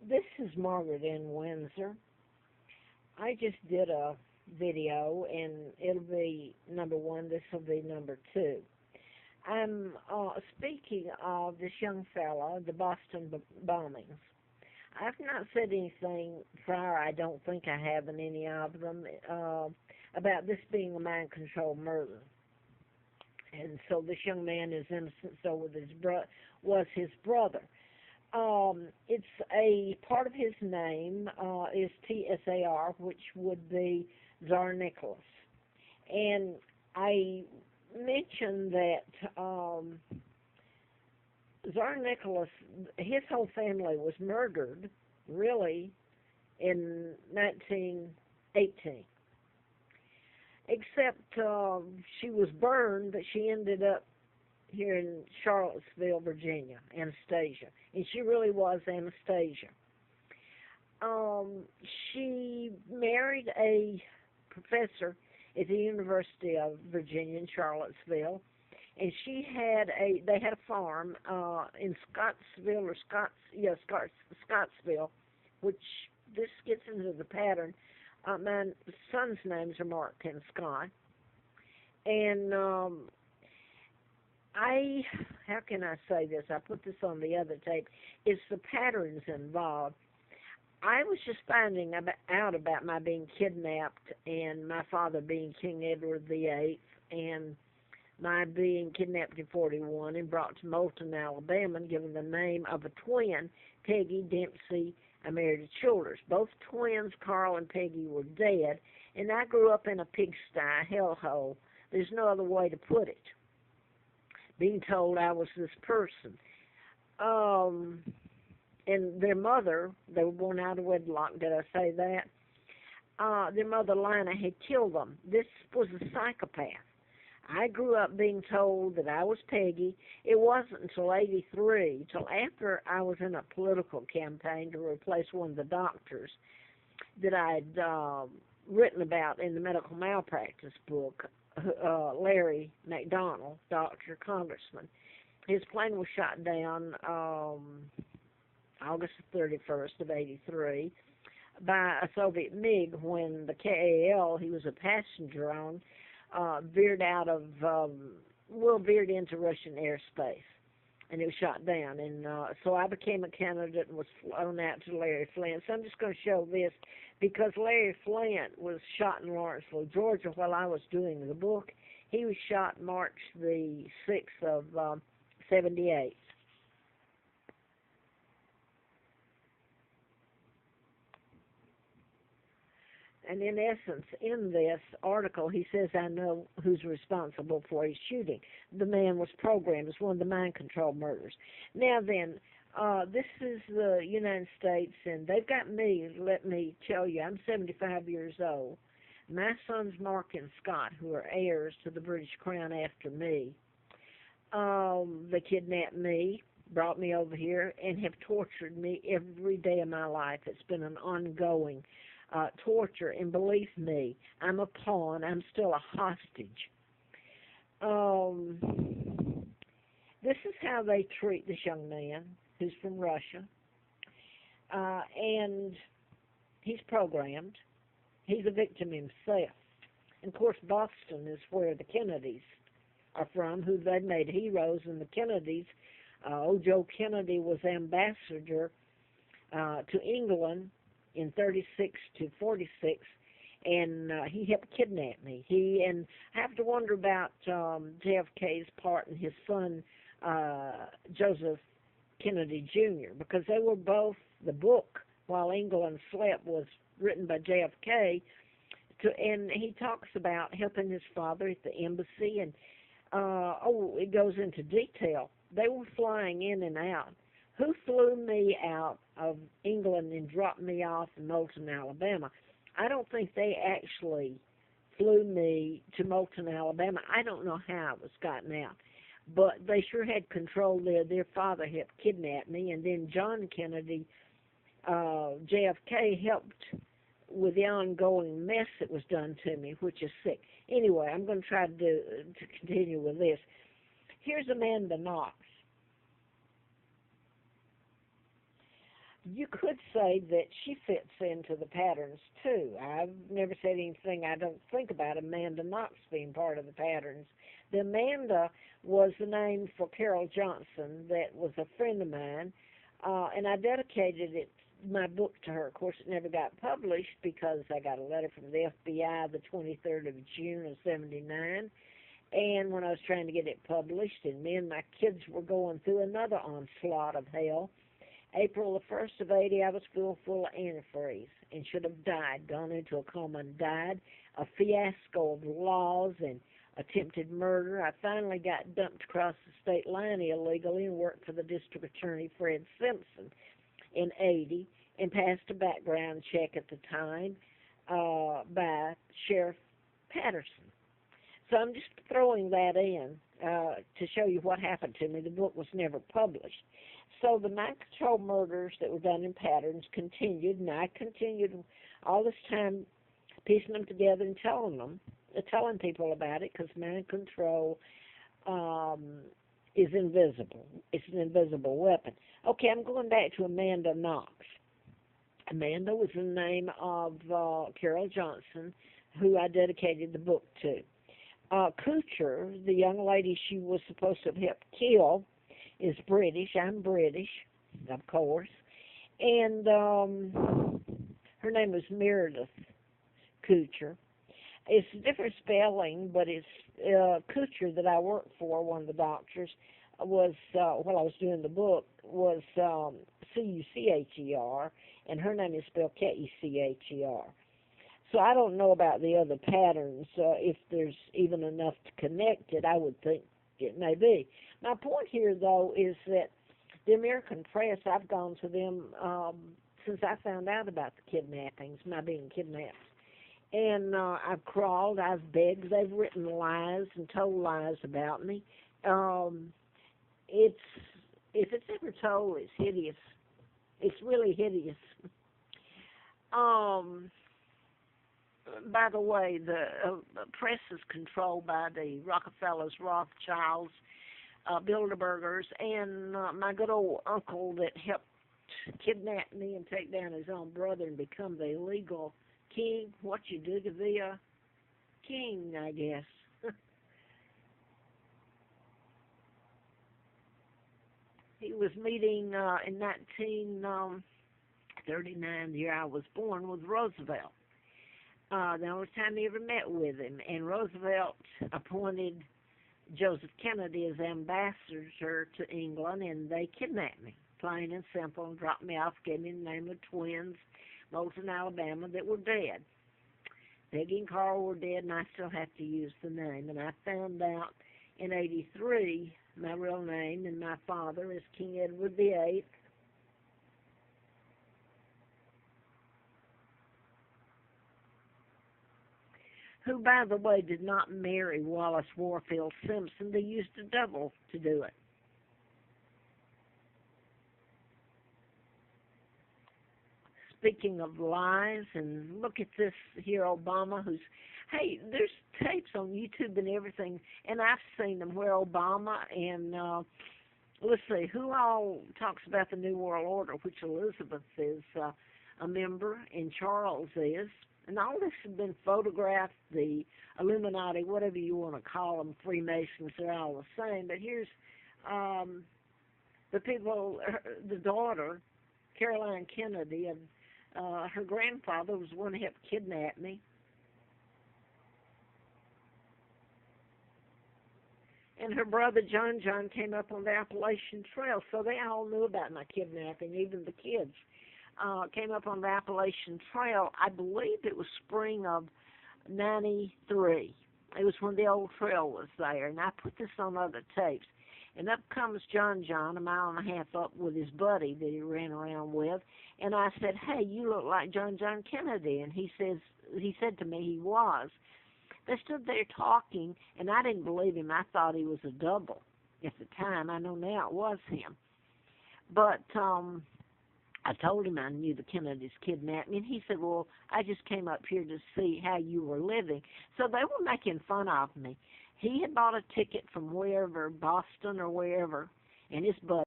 This is Margaret in Windsor. I just did a video, and it'll be number one. This will be number two. I'm speaking of this young fella, the Boston bombings. I've not said anything prior. I don't think I have in any of them about this being a mind-controlled murder. And so this young man is innocent. So was his brother. It's a part of his name is Tsar, which would be Tsar Nicholas. And I mentioned that Tsar Nicholas, his whole family was murdered, really, in 1918. Except she was burned, but she ended up here in Charlottesville, Virginia, Anastasia. And she really was Anastasia. She married a professor at the University of Virginia in Charlottesville, and they had a farm in Scottsville, which this gets into the pattern. My son's names are Mark and Scott, and how can I say this? I put this on the other tape. It's the patterns involved. I was just finding out about my being kidnapped and my father being King Edward VIII and my being kidnapped in 41 and brought to Moulton, Alabama and given the name of a twin, Peggy Dempsey. I married at Childers. Both twins, Carl and Peggy, were dead, and I grew up in a pigsty, hellhole. There's no other way to put it. Being told I was this person. And their mother, they were born out of wedlock, did I say that? Their mother, Lina, had killed them. This was a psychopath. I grew up being told that I was Peggy. It wasn't until 83, till after I was in a political campaign to replace one of the doctors that I'd written about in the medical malpractice book, Larry McDonald, doctor, congressman. His plane was shot down August 31st of 83 by a Soviet MiG when the KAL he was a passenger on veered into Russian airspace, and it was shot down. And so I became a candidate and was flown out to Larry Flint. So I'm just going to show this because Larry Flint was shot in Lawrenceville, Georgia, while I was doing the book. He was shot March the 6th of 78. And in essence, in this article, he says, I know who's responsible for his shooting. The man was programmed as one of the mind control murders. Now then, this is the United States, and they've got me, let me tell you, I'm 75 years old. My sons Mark and Scott, who are heirs to the British Crown after me, they kidnapped me, brought me over here, and have tortured me every day of my life. It's been an ongoing torture, and believe me, I'm a pawn. I'm still a hostage. This is how they treat this young man who's from Russia, and he's programmed. He's a victim himself. And, of course, Boston is where the Kennedys are from, who they made heroes, and the Kennedys, Joe Kennedy was ambassador to England in 36 to 46, and he helped kidnap me. And I have to wonder about JFK's part and his son, Joseph Kennedy Jr., because they were both, the book, While England Slept, was written by JFK, and he talks about helping his father at the embassy, and it goes into detail. They were flying in and out. Who flew me out of England and dropped me off in Moulton, Alabama? I don't think they actually flew me to Moulton, Alabama. I don't know how it was gotten out. But they sure had control there. Their father helped kidnap me, and then John Kennedy, JFK, helped with the ongoing mess that was done to me, which is sick. Anyway, I'm going to try to continue with this. Here's Amanda Knox. You could say that she fits into the patterns too. I've never said anything I don't think about Amanda Knox being part of the patterns. The Amanda was the name for Carol Johnson that was a friend of mine, and I dedicated my book to her. Of course, it never got published because I got a letter from the FBI the 23rd of June of '79, and when I was trying to get it published, and me and my kids were going through another onslaught of hell. April the 1st of '80, I was full of antifreeze and should have died, gone into a coma and died. A fiasco of laws and attempted murder. I finally got dumped across the state line illegally and worked for the district attorney, Fred Simpson, in '80, and passed a background check at the time by Sheriff Patterson. So I'm just throwing that in to show you what happened to me. The book was never published. So the mind control murders that were done in patterns continued, and I continued all this time piecing them together and telling people about it, because mind control is invisible. It's an invisible weapon. Okay, I'm going back to Amanda Knox. Amanda was the name of Carol Johnson, who I dedicated the book to. Kuchar, the young lady she was supposed to have helped kill, is British. I'm British, of course. And her name was Meredith Kuchar. It's a different spelling, but it's Kuchar that I worked for, one of the doctors, was, while I was doing the book, was Cucher, and her name is spelled Kecher. So I don't know about the other patterns. If there's even enough to connect it, I would think it may be. My point here, though, is that the American press, I've gone to them since I found out about the kidnappings, my being kidnapped. And I've crawled, I've begged, they've written lies and told lies about me. If it's ever told, it's hideous. It's really hideous. By the way, the press is controlled by the Rockefellers, Rothschilds, Bilderbergers, and my good old uncle that helped kidnap me and take down his own brother and become the illegal king. What you do to be a king, I guess. He was meeting in 1939, the year I was born, with Roosevelt. The only time he ever met with him. And Roosevelt appointed Joseph Kennedy as ambassador to England, and they kidnapped me, plain and simple, and dropped me off, gave me the name of twins, Moulton, Alabama, that were dead. Peggy and Carl were dead, and I still have to use the name. And I found out in '83 my real name, and my father is King Edward VIII. Who, by the way, did not marry Wallace Warfield Simpson. They used a double to do it. Speaking of lies, and look at this here, Obama, hey, there's tapes on YouTube and everything, and I've seen them where Obama and, let's see, who all talks about the New World Order, which Elizabeth is a member, and Charles is. And all this has been photographed, the Illuminati, whatever you want to call them, Freemasons, they're all the same. But here's the people, the daughter, Caroline Kennedy, and her grandfather was the one who helped kidnap me. And her brother, John came up on the Appalachian Trail, so they all knew about my kidnapping, even the kids. Came up on the Appalachian Trail. I believe it was spring of '93. It was when the old trail was there, and I put this on other tapes. And up comes John, a mile and a half up with his buddy that he ran around with. And I said, "Hey, you look like John Kennedy." And he said to me he was. They stood there talking, and I didn't believe him. I thought he was a double at the time. I know now it was him. But I told him I knew the Kennedys kidnapped me, and he said, "Well, I just came up here to see how you were living." So they were making fun of me. He had bought a ticket from wherever, Boston or wherever, and his buddy